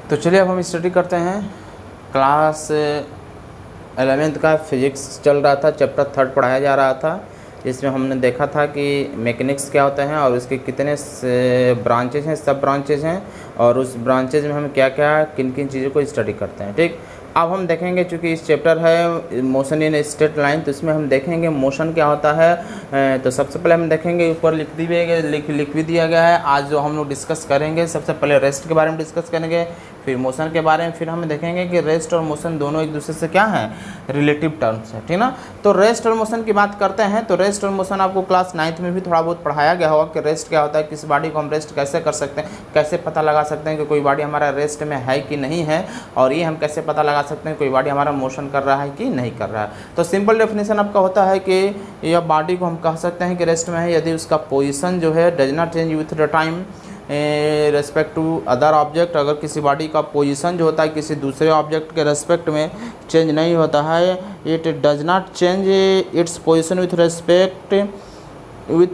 तो चलिए अब हम स्टडी करते हैं। क्लास 11th का फिजिक्स चल रहा था, चैप्टर 3 पढ़ाया जा रहा था। इसमें हमने देखा था कि मैकेनिक्स क्या होता है और उसके कितने ब्रांचेज हैं, सब ब्रांचेज हैं, और उस ब्रांचेज में हम क्या क्या किन किन चीज़ों को स्टडी करते हैं। ठीक, अब हम देखेंगे, चूँकि इस चैप्टर है मोशन इन स्ट्रेट लाइन, तो इसमें हम देखेंगे मोशन क्या होता है। तो सबसे पहले हम देखेंगे, ऊपर लिख भी दिया गया है। आज जो हम लोग डिस्कस करेंगे, सबसे पहले रेस्ट के बारे में डिस्कस करेंगे, फिर मोशन के बारे में, फिर हम देखेंगे कि रेस्ट और मोशन दोनों एक दूसरे से क्या हैं, रिलेटिव टर्म्स है, ठीक ना। तो रेस्ट और मोशन की बात करते हैं। तो रेस्ट और मोशन आपको क्लास 9th में भी थोड़ा बहुत पढ़ाया गया होगा कि रेस्ट क्या होता है, किस बॉडी को हम रेस्ट कैसे कर सकते हैं, कैसे पता लगा सकते हैं कि कोई बॉडी हमारा रेस्ट में है कि नहीं है, और ये हम कैसे पता लगा सकते हैं कोई बॉडी हमारा मोशन कर रहा है कि नहीं कर रहा है। तो सिंपल डेफिनेशन आपका होता है कि यह बॉडी को हम कह सकते हैं कि रेस्ट में है यदि उसका पोजिशन जो है does not change with the time respect to other object. अगर किसी बॉडी का पोजीशन जो होता है किसी दूसरे ऑब्जेक्ट के रेस्पेक्ट में चेंज नहीं होता है, it does not change its position with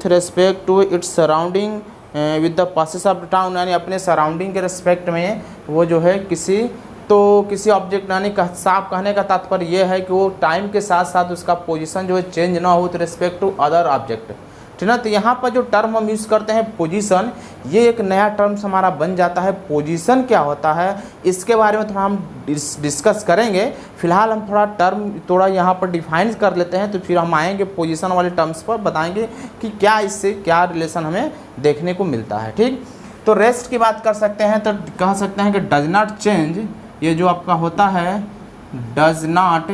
respect to its surrounding with the passes of town, यानी अपने सराउंडिंग के रेस्पेक्ट में वो जो है किसी ऑब्जेक्ट, यानी साफ कहने का तात्पर्य ये है कि वो टाइम के साथ साथ उसका पोजीशन जो है चेंज ना हो with respect to other object, ठीक ना। तो यहाँ पर जो टर्म हम यूज़ करते हैं पोजीशन, ये एक नया टर्म्स हमारा बन जाता है। पोजीशन क्या होता है इसके बारे में थोड़ा हम डिस्कस करेंगे। फिलहाल हम थोड़ा यहाँ पर डिफाइन कर लेते हैं, तो फिर हम आएंगे पोजीशन वाले टर्म्स पर, बताएंगे कि क्या इससे क्या रिलेशन हमें देखने को मिलता है। ठीक, तो रेस्ट की बात कर सकते हैं, तो कह सकते हैं कि डज नॉट चेंज, ये जो आपका होता है does not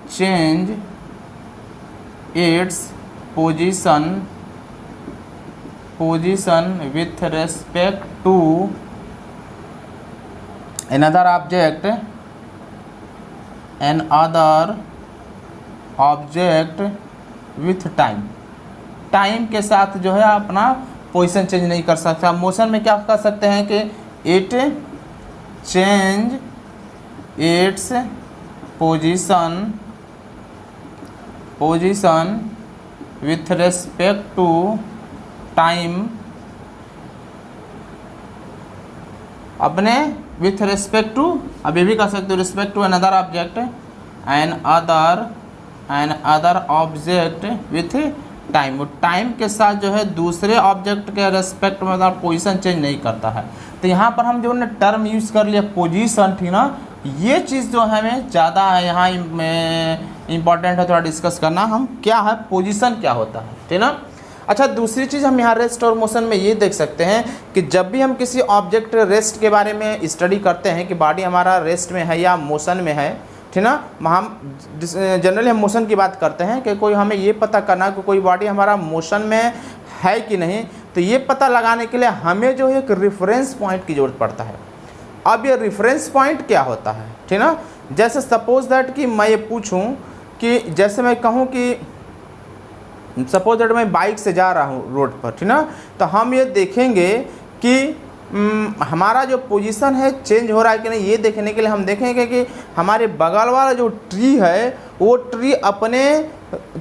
change its position with respect to another object with time के साथ जो है अपना पोजीशन चेंज नहीं कर सकता। मोशन में क्या कर सकते हैं कि it change its position with respect to time, अपने विथ रेस्पेक्ट टू, अब ये भी कह सकते हो respect to another object other object with time. वो टाइम के साथ जो है दूसरे ऑब्जेक्ट के रेस्पेक्ट में अगर पोजीशन चेंज नहीं करता है। तो यहाँ पर हम जो ने टर्म यूज़ कर लिया पोजीशन, ठीक ना, ये चीज़ जो है हमें ज़्यादा यहाँ इम्पॉर्टेंट है थोड़ा डिस्कस करना। हम क्या है पोजीशन क्या होता है, ठीक ना। अच्छा, दूसरी चीज़ हम यहाँ रेस्ट और मोशन में ये देख सकते हैं कि जब भी हम किसी ऑब्जेक्ट रेस्ट के बारे में स्टडी करते हैं कि बॉडी हमारा रेस्ट में है या मोशन में है, ठीक ना, हम जनरली हम मोशन की बात करते हैं कि कोई हमें ये पता करना कि कोई बॉडी हमारा मोशन में है कि नहीं। तो ये पता लगाने के लिए हमें जो है एक रेफरेंस पॉइंट की ज़रूरत पड़ता है। अब ये रेफरेंस पॉइंट क्या होता है, ठीक ना। जैसे सपोज दैट कि मैं ये पूछूं कि जैसे मैं कहूं कि सपोज दैट मैं बाइक से जा रहा हूँ रोड पर, ठीक ना, तो हम ये देखेंगे कि हमारा जो पोजीशन है चेंज हो रहा है कि नहीं। ये देखने के लिए हम देखेंगे कि हमारे बगल वाला जो ट्री है वो ट्री अपने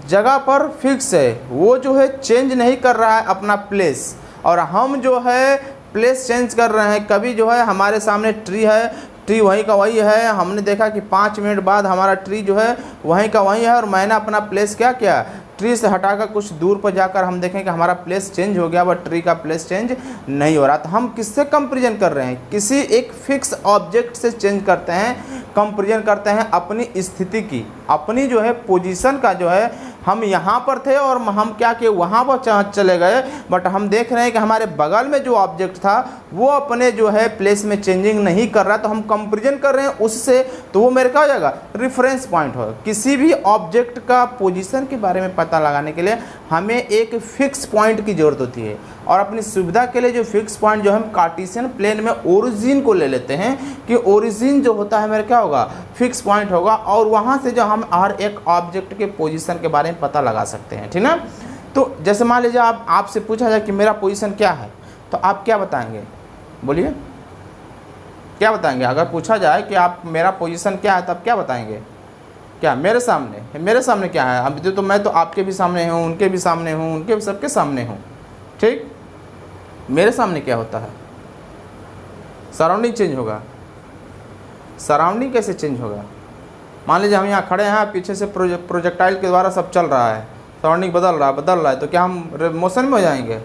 जगह पर फिक्स है, वो जो है चेंज नहीं कर रहा है अपना प्लेस, और हम जो है प्लेस चेंज कर रहे हैं। कभी जो है हमारे सामने ट्री है, ट्री वहीं का वही है, हमने देखा कि 5 मिनट बाद हमारा ट्री जो है वहीं का वहीं है, और मैंने अपना प्लेस क्या किया, ट्री से हटाकर कुछ दूर पर जाकर हम देखें कि हमारा प्लेस चेंज हो गया, बट ट्री का प्लेस चेंज नहीं हो रहा। तो हम किससे कंपेरिजन कर रहे हैं, किसी एक फिक्स ऑब्जेक्ट से चेंज करते हैं, कंपेरिजन करते हैं अपनी स्थिति की, अपनी जो है पोजीशन का जो है। हम यहाँ पर थे और हम क्या किए वहाँ पर चले गए, बट हम देख रहे हैं कि हमारे बगल में जो ऑब्जेक्ट था वो अपने जो है प्लेस में चेंजिंग नहीं कर रहा, तो हम कंपेरिजन कर रहे हैं उससे। तो वो मेरे क्या हो जाएगा, रेफरेंस पॉइंट होगा। किसी भी ऑब्जेक्ट का पोजीशन के बारे में पता लगाने के लिए हमें एक फिक्स पॉइंट की ज़रूरत होती है, और अपनी सुविधा के लिए जो फिक्स पॉइंट जो हम कार्टेशियन प्लेन में ओरिजिन को ले लेते हैं कि ओरिजिन जो होता है मेरा क्या होगा, फिक्स पॉइंट होगा, और वहाँ से जो हम हर एक ऑब्जेक्ट के पोजीशन के बारे में पता लगा सकते हैं, ठीक ना। तो जैसे मान लीजिए आपसे पूछा जाए कि मेरा पोजीशन क्या है, तो आप क्या बताएंगे, बोलिए क्या बताएंगे। अगर पूछा जाए कि आप मेरा पोजीशन क्या है, तब क्या बताएंगे, क्या मेरे सामने क्या है। अब तो मैं तो आपके भी सामने हूँ, उनके भी सामने हूँ, उनके सबके सामने हूँ, ठीक। मेरे सामने क्या होता है, सराउंडिंग चेंज होगा। सराउंडिंग कैसे चेंज होगा? मान लीजिए हम यहाँ खड़े हैं, पीछे से प्रोजेक्टाइल के द्वारा सब चल रहा है, सराउंडिंग बदल रहा है, तो क्या हम मोशन में हो जाएंगे?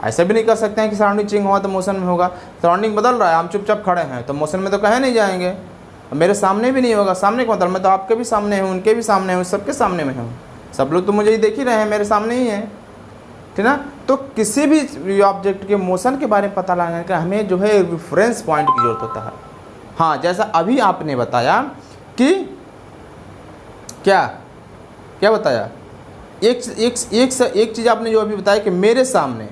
ऐसे भी नहीं कर सकते हैं कि सराउंडिंग चेंज हुआ तो मोशन में होगा। सराउंडिंग बदल रहा है, हम चुपचाप खड़े हैं, तो मोशन में तो कहीं नहीं जाएंगे। मेरे सामने भी नहीं होगा। सामने का मतलब मैं तो आपके भी सामने हूँ, उनके भी सामने हूँ, सबके सामने में हूँ, सब लोग तो मुझे ही देख ही रहे हैं, मेरे सामने ही है, ठीक ना। तो किसी भी ऑब्जेक्ट के मोशन के बारे में पता लगाने का हमें जो है रेफरेंस पॉइंट की जरूरत होता है। हाँ, जैसा अभी आपने बताया कि क्या बताया, एक चीज़ आपने जो अभी बताया कि मेरे सामने,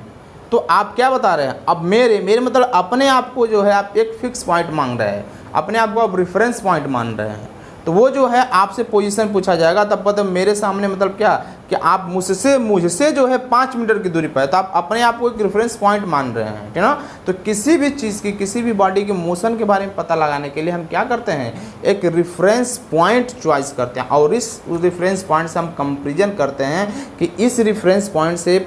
तो आप क्या बता रहे हैं? अब मेरे मतलब अपने आप को जो है आप एक फिक्स पॉइंट मांग रहे हैं, अपने आप को आप रेफरेंस पॉइंट मान रहे हैं। तो वो जो है आपसे पोजीशन पूछा जाएगा, तब मतलब मेरे सामने मतलब क्या कि आप मुझसे जो है 5 मीटर की दूरी पर है, तो आप अपने आप को एक रेफरेंस पॉइंट मान रहे हैं, ठीक ना। तो किसी भी चीज़ की, किसी भी बॉडी के मोशन के बारे में पता लगाने के लिए हम क्या करते हैं? एक रेफरेंस पॉइंट चॉइस करते हैं, और इस रेफरेंस पॉइंट से हम कंपेरिजन करते हैं कि इस रेफरेंस पॉइंट से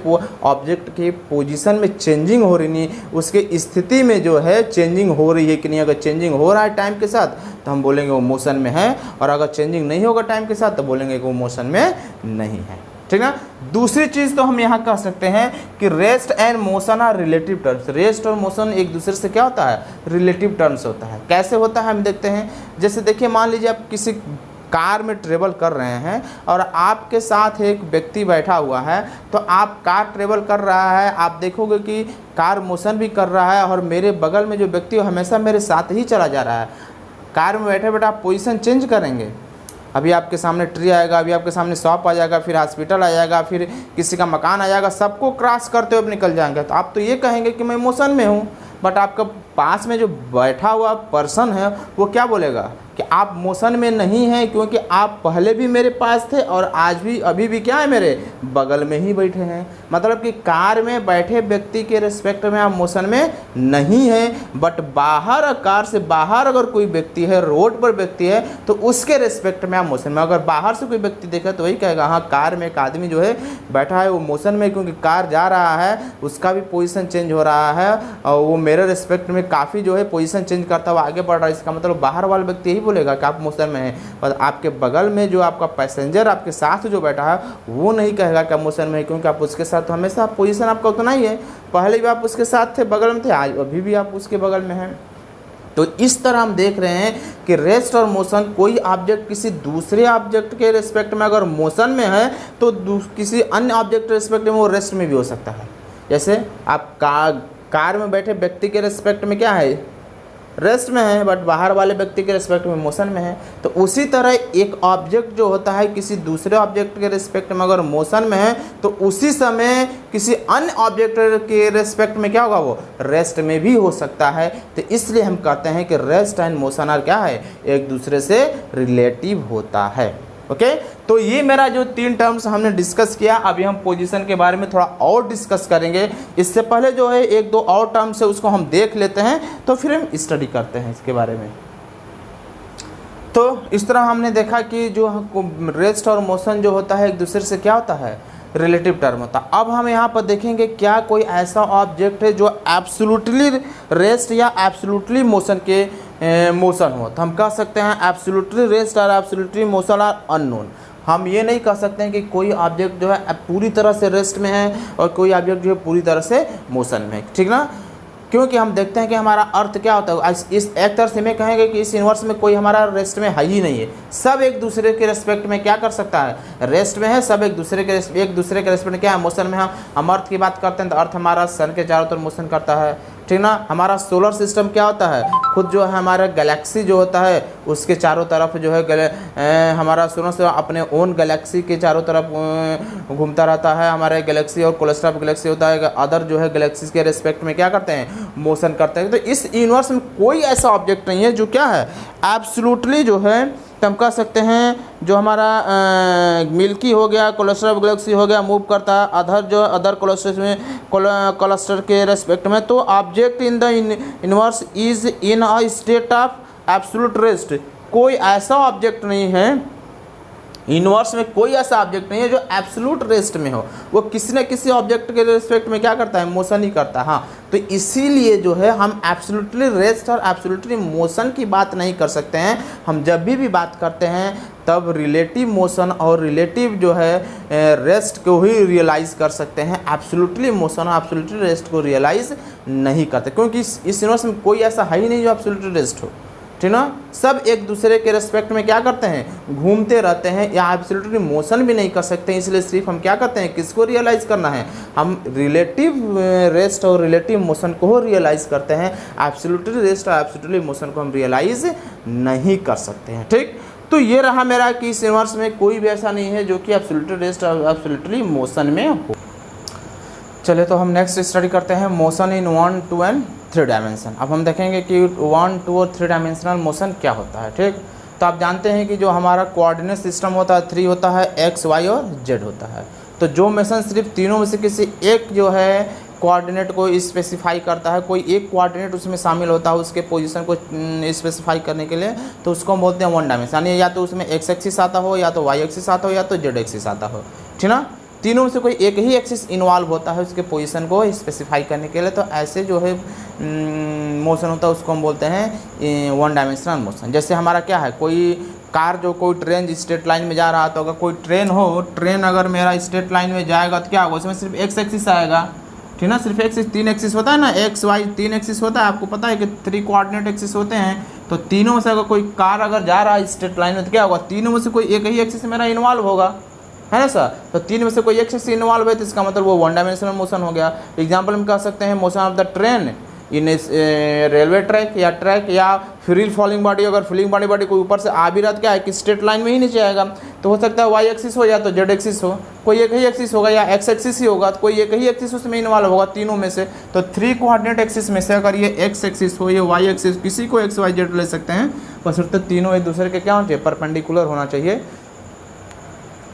ऑब्जेक्ट के पोजीशन में चेंजिंग हो रही नहीं, उसके स्थिति में जो है चेंजिंग हो रही है कि नहीं। अगर चेंजिंग हो रहा है टाइम के साथ तो हम बोलेंगे वो मोशन में है, और अगर चेंजिंग नहीं होगा टाइम के साथ तो बोलेंगे कि वो मोशन में नहीं है, ठीक ना। दूसरी चीज़ तो हम यहाँ कह सकते हैं कि rest and motion are relative terms. Rest और मोशन एक दूसरे से क्या होता है? रिलेटिव टर्म्स होता है। कैसे होता है हम देखते हैं। जैसे देखिए, मान लीजिए आप किसी कार में ट्रेवल कर रहे हैं और आपके साथ एक व्यक्ति बैठा हुआ है, तो आप कार ट्रेवल कर रहा है, आप देखोगे कि कार मोशन भी कर रहा है, और मेरे बगल में जो व्यक्ति है हमेशा मेरे साथ ही चला जा रहा है। कार में बैठे बैठे आप पोजीशन चेंज करेंगे। अभी आपके सामने ट्री आएगा, अभी आपके सामने शॉप आ जाएगा, फिर हॉस्पिटल आ जाएगा, फिर किसी का मकान आ जाएगा, सबको क्रॉस करते हुए निकल जाएंगे। तो आप तो ये कहेंगे कि मैं मोशन में हूँ, बट आपका पास में जो बैठा हुआ पर्सन है वो क्या बोलेगा कि आप मोशन में नहीं हैं, क्योंकि आप पहले भी मेरे पास थे और आज भी अभी भी क्या है, मेरे बगल में ही बैठे हैं। मतलब कि कार में बैठे व्यक्ति के रिस्पेक्ट में आप मोशन में नहीं हैं, बट बाहर, कार से बाहर अगर कोई व्यक्ति है, रोड पर व्यक्ति है, तो उसके रिस्पेक्ट में आप मोशन में। अगर बाहर से कोई व्यक्ति देखा तो वही कहेगा हाँ, कार में एक आदमी जो है बैठा है वो मोशन में, क्योंकि कार जा रहा है, उसका भी पोजीशन चेंज हो रहा है, और वो मेरे रिस्पेक्ट में काफ़ी जो है पोजीशन चेंज करता हुआ आगे बढ़ रहा है। इसका मतलब बाहर वाला व्यक्ति यही बोलेगा कि आप मोशन में हैं, पर आपके बगल में जो आपका पैसेंजर आपके साथ जो बैठा है वो नहीं कहेगा कि आप मोशन में है, क्योंकि आप उसके साथ तो हमेशा पोजीशन आपका उतना ही है। पहले भी आप उसके साथ थे, बगल में थे, आज अभी भी आप उसके बगल में हैं। तो इस तरह हम देख रहे हैं कि रेस्ट और मोशन, कोई ऑब्जेक्ट किसी दूसरे ऑब्जेक्ट के रिस्पेक्ट में अगर मोशन में है तो किसी अन्य ऑब्जेक्ट के रिस्पेक्ट में वो रेस्ट में भी हो सकता है। जैसे आप कार में बैठे व्यक्ति के रिस्पेक्ट में क्या है, रेस्ट में है, बट बाहर वाले व्यक्ति के रिस्पेक्ट में मोशन में है। तो उसी तरह एक ऑब्जेक्ट जो होता है किसी दूसरे ऑब्जेक्ट के रिस्पेक्ट में अगर मोशन में है, तो उसी समय किसी अन्य ऑब्जेक्ट के रिस्पेक्ट में क्या होगा, वो रेस्ट में भी हो सकता है। तो इसलिए हम कहते हैं कि रेस्ट एंड मोशन आर क्या है, एक दूसरे से रिलेटिव होता है। ओके, तो ये मेरा जो 3 टर्म्स हमने डिस्कस किया। अभी हम पोजीशन के बारे में थोड़ा और डिस्कस करेंगे। इससे पहले जो है 1-2 और टर्म्स है उसको हम देख लेते हैं, तो फिर हम स्टडी करते हैं इसके बारे में। तो इस तरह हमने देखा कि जो रेस्ट और मोशन जो होता है एक दूसरे से क्या होता है, रिलेटिव टर्म होता है। अब हम यहाँ पर देखेंगे क्या कोई ऐसा ऑब्जेक्ट है जो एब्सोल्युटली रेस्ट या एब्सोल्युटली मोशन के मोशन हो। तो हम कह सकते हैं एब्सोल्युटली रेस्ट और एब्सोल्युटली मोशन आर अननोन। हम ये नहीं कह सकते हैं कि कोई ऑब्जेक्ट जो है पूरी तरह से रेस्ट में है और कोई ऑब्जेक्ट जो है पूरी तरह से मोशन में है, ठीक ना। क्योंकि हम देखते हैं कि हमारा अर्थ क्या होता है, इस एक तरह से हमें कहेंगे कि इस यूनिवर्स में कोई हमारा रेस्ट में है ही नहीं है। सब एक दूसरे के रेस्पेक्ट में क्या कर सकता है, रेस्ट में है। सब एक दूसरे के रेस्पेक्ट में क्या है, मोशन में है। हम अर्थ की बात करते हैं तो अर्थ हमारा सन के चारों तरफ मोशन करता है, ठीक ना। हमारा सोलर सिस्टम क्या होता है, खुद जो है हमारा गैलेक्सी जो होता है उसके चारों तरफ जो है हमारा सोलर सिस्टम अपने ओन गैलेक्सी के चारों तरफ घूमता रहता है। हमारे गैलेक्सी और क्लस्टर ऑफ गैलेक्सी होता है, अदर जो है गैलेक्सीज के रेस्पेक्ट में क्या करते हैं, मोशन करते हैं। तो इस यूनिवर्स में कोई ऐसा ऑब्जेक्ट नहीं है जो क्या है, एब्सोल्युटली जो है तो हम कह सकते हैं जो हमारा मिल्की हो गया, क्लस्टर ऑफ गैलेक्सी हो गया, मूव करता है अदर क्लस्टर्स में, क्लस्टर के रेस्पेक्ट में। तो object in the universe is in a state of absolute rest. कोई ऐसा ऑब्जेक्ट नहीं है यूनिवर्स में, कोई ऐसा ऑब्जेक्ट नहीं है जो एब्सोल्यूट रेस्ट में हो। वो किसी न किसी ऑब्जेक्ट के रिस्पेक्ट में क्या करता है, मोशन ही करता है। हाँ, तो इसीलिए जो है हम एब्सोल्युटली रेस्ट और एब्सोल्युटली मोशन की बात नहीं कर सकते हैं। हम जब भी बात करते हैं तब रिलेटिव मोशन और रिलेटिव जो है रेस्ट को ही रियलाइज़ कर सकते हैं, एब्सोल्युटली मोशन और एब्सोल्युटली रेस्ट को रियलाइज़ नहीं करते, क्योंकि इस यूनिवर्स में कोई ऐसा है ही नहीं जो एब्सोल्युटली रेस्ट हो, ठीक ना। सब एक दूसरे के रेस्पेक्ट में क्या करते हैं, घूमते रहते हैं, या एब्सोल्युटली मोशन भी नहीं कर सकते। इसलिए सिर्फ हम क्या करते हैं, किसको रियलाइज़ करना है, हम रिलेटिव रेस्ट और रिलेटिव मोशन को रियलाइज़ करते हैं। एब्सोल्युटली रेस्ट और एब्सोल्युटली मोशन को हम रियलाइज़ नहीं कर सकते हैं, ठीक। तो ये रहा मेरा कि इस यूनिवर्स में कोई भी ऐसा नहीं है जो कि एब्सोल्युटली रेस्ट और एब्सोल्युटली मोशन में हो। चलिए तो हम नेक्स्ट स्टडी करते हैं मोशन इन 1, 2 एंड 3 डायमेंशन। अब हम देखेंगे कि 1, 2 और 3 डायमेंशनल मोशन क्या होता है, ठीक। तो आप जानते हैं कि जो हमारा कोऑर्डिनेट सिस्टम होता है 3 होता है, एक्स, वाई और जेड होता है। तो जो मोशन सिर्फ तीनों में से किसी एक जो है कोऑर्डिनेट को स्पेसिफाई करता है, कोई एक कोऑर्डिनेट उसमें शामिल होता है उसके पोजीशन को स्पेसिफाई करने के लिए, तो उसको हम बोलते हैं 1 डायमेंशन, यानी या तो उसमें एक्स एक्सिस आता हो, या तो वाई एक्सिस आता हो, या तो जेड एक्सिस आता हो, ठीक ना। तीनों में से कोई एक ही एक्सिस इन्वॉल्व होता है उसके पोजीशन को स्पेसिफाई करने के लिए। तो ऐसे जो है मोशन होता है उसको हम बोलते हैं 1 डायमेंशनल मोशन। जैसे हमारा क्या है, कोई कार जो कोई ट्रेन स्ट्रेट लाइन में जा रहा, तो अगर कोई ट्रेन हो, ट्रेन अगर मेरा स्ट्रेट लाइन में जाएगा तो क्या होगा, उसमें सिर्फ एक्स एक्सिस आएगा, ठीक ना। सिर्फ एक्सिस, 3 एक्सिस होता है ना, एक्स वाई 3 एक्सिस होता है। आपको पता है कि 3 कोऑर्डिनेट एक्सिस होते हैं। तो तीनों में से अगर कोई कार अगर जा रहा है स्ट्रेट लाइन में तो क्या होगा, तीनों में से कोई एक ही एक्सिस मेरा इन्वॉल्व होगा, है ना सर। तो 3 में से कोई एक एक्सिस इन्वॉल्व है तो इसका मतलब वो 1 डायमेंशनल मोशन हो गया। एग्जाम्पल हम कह सकते हैं motion of the train in railway track, या फ्री फॉलिंग बॉडी, अगर फ्लिंग बॉडी कोई ऊपर से आ भी रहा तो क्या है कि स्ट्रेट लाइन में ही नीचे आएगा। तो हो सकता है वाई एक्सिस हो या तो जेड एक्सिस हो, कोई एक ही एक्सिस होगा, या एक्स एक्सिस ही होगा, तो कोई एक ही एक्सिस उसमें इन्वॉल्व होगा तीनों में से। तो 3 कोऑर्डिनेट एक्सिस में से अगर ये एक्स एक्सिस हो, ये वाई एक्सिस, किसी को एक्स वाई जेड ले सकते हैं, बस तो तीनों एक दूसरे के क्या होना चाहिए, परपेंडिकुलर होना चाहिए,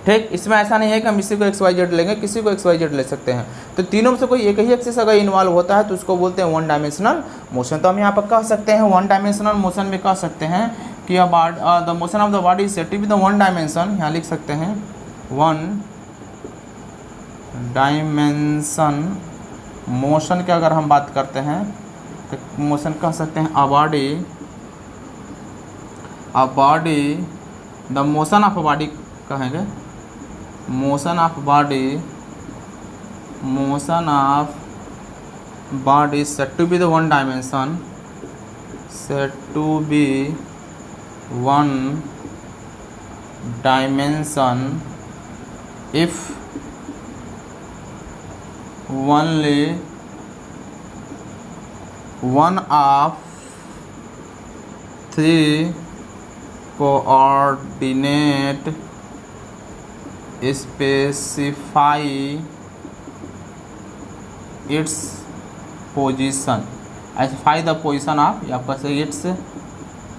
ठीक। इसमें ऐसा नहीं है कि हम इसी को एक्स वाई जेड लेंगे, किसी को एक्स वाई जेड ले सकते हैं। तो तीनों में से कोई एक ही एक्सिस अगर इन्वॉल्व होता है तो उसको बोलते हैं 1 डायमेंशनल मोशन। तो हम यहाँ पर कह सकते हैं 1 डायमेंशनल मोशन में कह सकते हैं कि the motion of the body is said to be the 1 dimension. यहाँ लिख सकते हैं 1 डायमेंशन मोशन के अगर हम बात करते हैं तो मोशन कह सकते हैं a body the motion of a body कहेंगे, motion of body set to be the 1 dimension, set to be 1 dimension if only one of 3 coordinate specify its position, specify the position of, या कह सकते its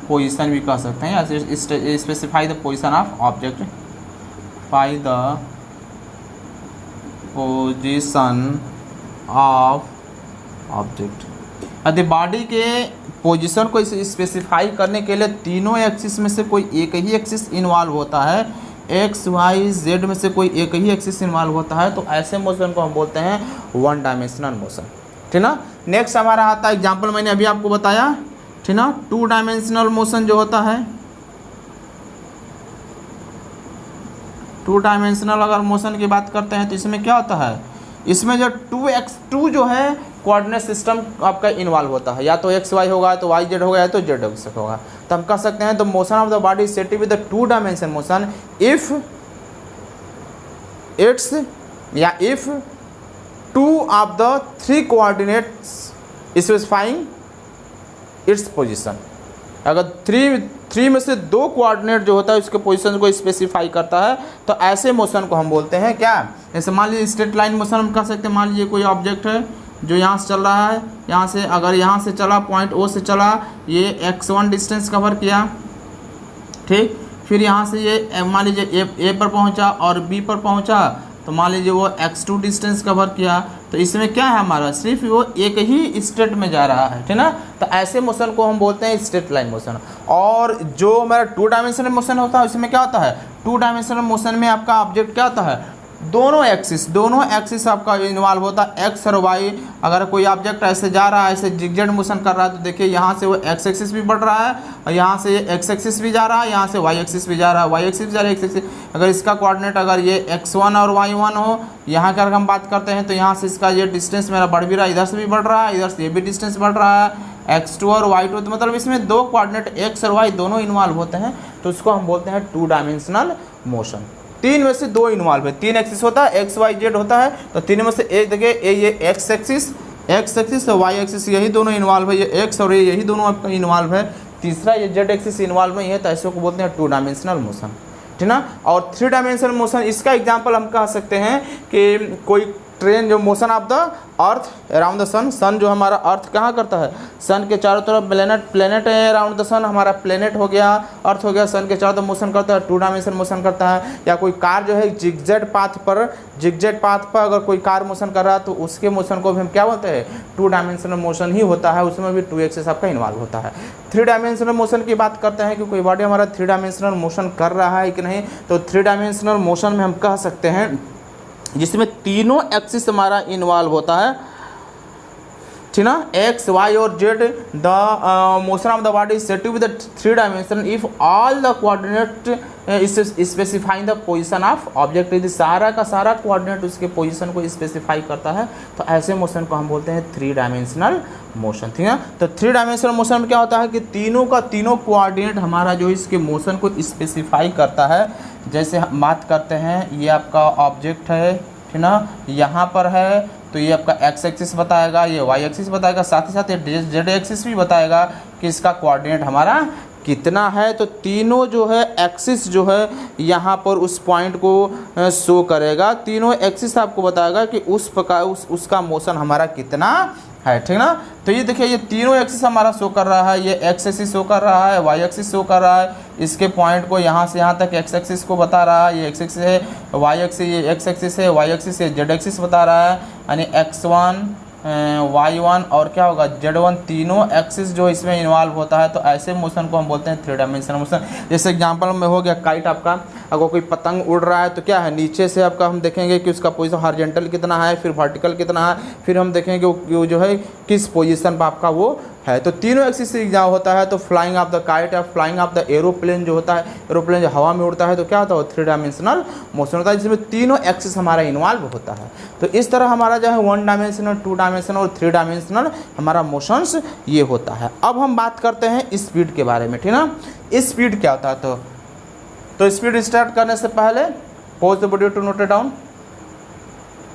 position भी कह सकते हैं, या specify the position of object, फाई the position of object. यदि बॉडी के पोजीशन को स्पेसिफाई करने के लिए तीनों एक्सिस में से कोई एक ही एक्सिस इन्वॉल्व होता है, एक्स वाई जेड में से कोई एक ही एक्सिस इन्वॉल्व होता है, तो ऐसे मोशन को हम बोलते हैं 1 डायमेंशनल मोशन, ठीक ना। नेक्स्ट हमारा आता है एग्जांपल मैंने अभी आपको बताया, ठीक ना। 2 डायमेंशनल मोशन जो होता है, 2 डायमेंशनल अगर मोशन की बात करते हैं तो इसमें क्या होता है, इसमें जो 2x2 जो है कोऑर्डिनेट सिस्टम आपका इन्वॉल्व होता है, या तो एक्स वाई होगा, तो वाई जेड होगा, या तो जेड एक्स होगा। तो हम कह सकते हैं the motion of the body set to be the 2 dimension motion if it's, या if 2 of the 3 coordinates specifying its position. अगर 3 में से 2 कोऑर्डिनेट जो होता है उसके पोजीशन को स्पेसिफाई करता है, तो ऐसे मोशन को हम बोलते हैं क्या, जैसे मान लीजिए स्ट्रेट लाइन मोशन हम कह सकते हैं। मान लीजिए कोई ऑब्जेक्ट है जो यहाँ से चल रहा है, यहाँ से अगर यहाँ से चला, पॉइंट O से चला, ये x1 डिस्टेंस कवर किया, ठीक। फिर यहाँ से ये मान लीजिए A पर पहुँचा और B पर पहुँचा, तो मान लीजिए वो x2 डिस्टेंस कवर किया। तो इसमें क्या है हमारा, सिर्फ वो एक ही स्ट्रेट में जा रहा है, ठीक ना। तो ऐसे मोशन को हम बोलते हैं स्ट्रेट लाइन मोशन। और जो मेरा 2 डायमेंशनल मोशन होता है उसमें क्या होता है, 2 डायमेंशनल मोशन में आपका ऑब्जेक्ट क्या होता है, दोनों एक्सिस आपका इन्वॉल्व होता है, एक्स और वाई। अगर कोई ऑब्जेक्ट ऐसे जा रहा है, ऐसे जिगजेग मोशन कर रहा है, तो देखिए यहाँ से वो एक्स एक्सिस भी बढ़ रहा है और यहाँ से ये एक्स एक्सिस भी जा रहा है, यहाँ से वाई एक्सिस भी जा रहा है, वाई एक्सिस भी जा रहा है, एक्स एक्सिस। अगर इसका कोऑर्डिनेट अगर ये x1 और y1 हो, यहाँ का अगर हम बात करते हैं तो यहाँ से इसका ये डिस्टेंस मेरा बढ़ भी रहा है, इधर से भी बढ़ रहा है, इधर से ये भी डिस्टेंस बढ़ रहा है, x2 और y2। तो मतलब इसमें दो कोऑर्डिनेट x और y दोनों इन्वॉल्व होते हैं, तो उसको हम बोलते हैं टू डायमेंशनल मोशन। तीन में से दो इन्वॉल्व है, तीन एक्सिस होता है, एक्स वाई जेड होता है, तो तीन में से एक देखिए ये एक्स एक्सिस और वाई एक्सिस यही दोनों इन्वॉल्व है, ये एक्स और ये यही दोनों आपका इन्वॉल्व है। तीसरा ये जेड एक्सिस इन्वॉल्व नहीं है, तो ऐसे को बोलते हैं टू डायमेंशनल मोशन, ठीक ना। और थ्री डायमेंशनल मोशन, इसका एग्जांपल हम कह सकते हैं कि कोई ट्रेन जो motion of the earth around the sun, sun जो हमारा अर्थ कहाँ करता है, सन के चारों तरफ प्लेनेट है अराउंड द सन, हमारा प्लेनेट हो गया, अर्थ हो गया, सन के चारों तरफ मोशन करता है, टू डायमेंशन मोशन करता है। या कोई कार जो है जिगजेग पाथ पर अगर कोई कार मोशन कर रहा है तो उसके मोशन को भी हम क्या बोलते हैं, टू डायमेंशनल मोशन ही होता है, उसमें भी टू एक्सिस आपका इन्वॉल्व होता है। थ्री डायमेंशनल मोशन की बात करते हैं कि कोई बॉडी हमारा थ्री डायमेंशनल मोशन कर रहा है कि नहीं, तो थ्री डायमेंशनल मोशन में हम कह सकते हैं जिसमें तीनों एक्सिस हमारा इन्वॉल्व होता है, ठीक ना, एक्स वाई और Z. The motion of the body is said to be the three dimensional if all the coordinate specifying the position of object. यदि सारा का सारा कोऑर्डिनेट उसके पोजीशन को स्पेसिफाई करता है तो ऐसे मोशन को हम बोलते हैं थ्री डायमेंशनल मोशन, ठीक है। तो थ्री डायमेंशनल मोशन में क्या होता है कि तीनों का तीनों कोऑर्डिनेट हमारा जो इसके मोशन को स्पेसिफाई करता है। जैसे हम बात करते हैं, ये आपका ऑब्जेक्ट है, ठीक ना, यहाँ पर है, तो ये आपका एक्स एक्सिस बताएगा, ये वाई एक्सिस बताएगा, साथ ही साथ ये जेड एक्सिस भी बताएगा कि इसका कोऑर्डिनेट हमारा कितना है। तो तीनों जो है एक्सिस जो है यहाँ पर उस पॉइंट को शो करेगा, तीनों एक्सिस आपको बताएगा कि उस प्रकार उसका मोशन हमारा कितना है, ठीक ना। तो ये देखिए ये तीनों एक्सिस हमारा शो कर रहा है, ये एक्स एक्सिस शो कर रहा है, वाई एक्सिस शो कर रहा है, इसके पॉइंट को यहाँ से यहाँ तक एक्स एक्सिस को बता रहा है, ये एक्स एक्सिस है, वाई एक्सिस ये एक्स एक्सिस है, वाई एक्सिस ये जेड एक्सिस बता रहा है, यानी x1 y1 और क्या होगा z1, तीनों एक्सिस जो इसमें इन्वॉल्व होता है। तो ऐसे मोशन को हम बोलते हैं थ्री डायमेंशनल मोशन। जैसे एग्जांपल में हो गया काइट आपका, अगर कोई पतंग उड़ रहा है तो क्या है, नीचे से आपका हम देखेंगे कि उसका पोजीशन हॉरिजॉन्टल कितना है, फिर वर्टिकल कितना है, फिर हम देखेंगे वो जो है किस पोजीशन पर आपका वो है। तो तीनों एक्सिस से एग्जाम होता है। तो फ्लाइंग ऑफ द काइट या फ्लाइंग ऑफ द एरोप्लेन जो होता है, एरोप्लेन जो हवा में उड़ता है तो क्या होता है, थ्री डायमेंशनल मोशन होता है, जिसमें तीनों एक्सिस हमारा इन्वॉल्व होता है। तो इस तरह हमारा जो है वन डायमेंशनल, टू डायमेंशनल और थ्री डायमेंशनल हमारा मोशंस ये होता है। अब हम बात करते हैं स्पीड के बारे में, ठीक ना। स्पीड क्या होता है, तो स्पीड स्टार्ट करने से पहले pause the video to note it down.